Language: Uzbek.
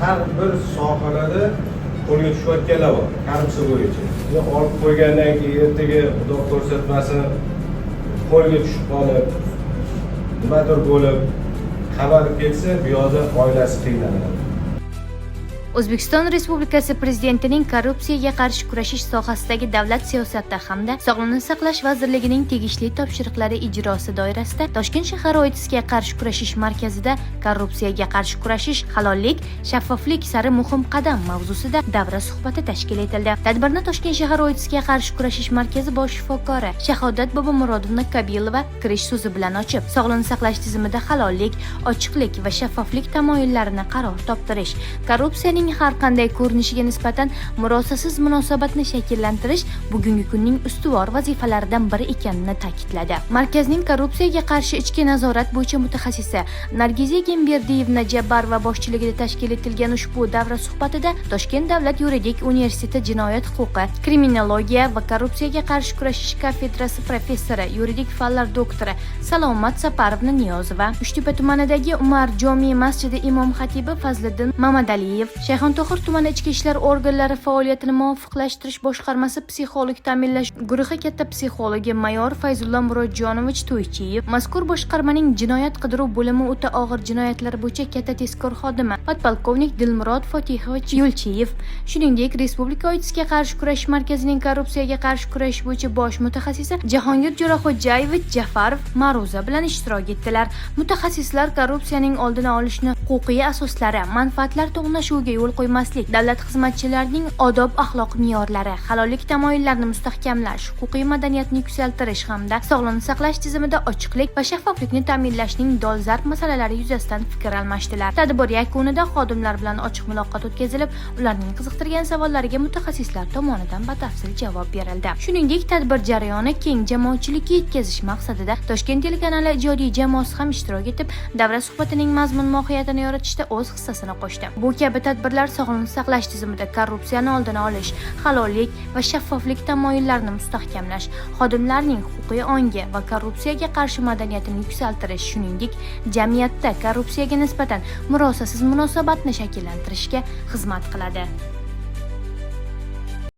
har bir sohalarda qo'lga tushayotganlar bor, korrupsiya bo'yicha. Olib qo'ygandan keyin ertaga xudo ko'rsatmasin qo'lga tushib qolib, nimadir bo'lib, xabar kelsa, bu yoqda oilasi qiynaladi. O'zbekiston Respublikasi Prezidentining korrupsiyaga qarshi kurashish sohasidagi davlat siyosati hamda Sog'liqni saqlash vazirligining tegishli topshiriqlari ijrosi doirasida Toshkent shahar OITSga qarshi kurashish markazida korrupsiyaga qarshi kurashish, halollik, shaffoflik sari muhim qadam mavzusida davra suhbati tashkil etildi. Tadbirni Toshkent shahar OITSga qarshi kurashish markazi bosh shifokori Shahodat Bobomurodovna Kabilova kirish so'zi bilan ochib, sog'liqni saqlash tizimida halollik, ochiqlik va shaffoflik tamoyillarini qaror toptirish, korrupsiyaning har qanday ko'rinishiga nisbatan murosasiz munosabatni shakllantirish bugungi kunning ustuvor vazifalaridan biri ekanini ta'kidladi. Markazning korrupsiyaga qarshi ichki nazorat bo'yicha mutaxassisi Nargiza Gemberdiyevna Jabbarova boshchiligida tashkil etilgan ushbu davra suhbatida Toshkent davlat yuridik universiteti jinoyat huquqi, kriminologiya va korrupsiyaga qarshi kurashish kafedrasi professori, yuridik fanlar doktori Salomat Saparovna Niyozova, Uchtepa tumanidagi Umar Jomi masjidi imom xatibi Fazliddin Mamadaliyev, Shayxontohur tumani ichki ishlar organlari faoliyatini muvofiqlashtirish boshqarmasi psixolog ta'minlash guruhi katta psixologi mayor Fayzulla Murodjonovich To'ychiyev, mazkur boshqarmaning jinoyat qidiruv bo'limi o'ta og'ir jinoyatlar bo'yicha katta tezkor xodimi podpolkovnik Dilmurod Fotihovich Yo'lchiyev, shuningdek Respublika OITSga qarshi kurashish markazining korrupsiyaga qarshi kurashish bo'yicha bosh mutaxassisi Jahongir Jo'raxo'jayevich Jafarov ma'ruza bilan ishtirok etdilar. Mutaxassislar korrupsiyaning oldini olishni, huquqiy asoslari, manfaatlar to'qnashuviga yo'l qo'ymaslik, davlat xizmatchilarining odob-axloq me'yorlari, halollik tamoyillarini mustahkamlash, huquqiy madaniyatni yuksaltirish hamda sog'liqni saqlash tizimida ochiqlik va shaffoflikni ta'minlashning dolzarb masalalari yuzasidan fikr almashdilar. Tadbir yakunida xodimlar bilan ochiq muloqot o'tkazilib, ularning qiziqtirgan savollariga mutaxassislar tomonidan batafsil javob berildi. Shuningdek, tadbir jarayoni keng jamoatchilikka yetkazish maqsadida Toshkent telekanali ijodiy jamoasi ham ishtirok etib, davra suhbatining mazmun-mohiyatini yoritishda o'z hissasini qo'shdi. Bu kabi tadbirlar sog'liqni saqlash tizimida korrupsiyani oldini olish, halollik va shaffoflik tamoyillarini mustahkamlash, xodimlarning huquqiy ongi va korrupsiyaga qarshi madaniyatini yuksaltirish, shuningdek, jamiyatda korrupsiyaga nisbatan murosasiz munosabatni shakllantirishga xizmat qiladi.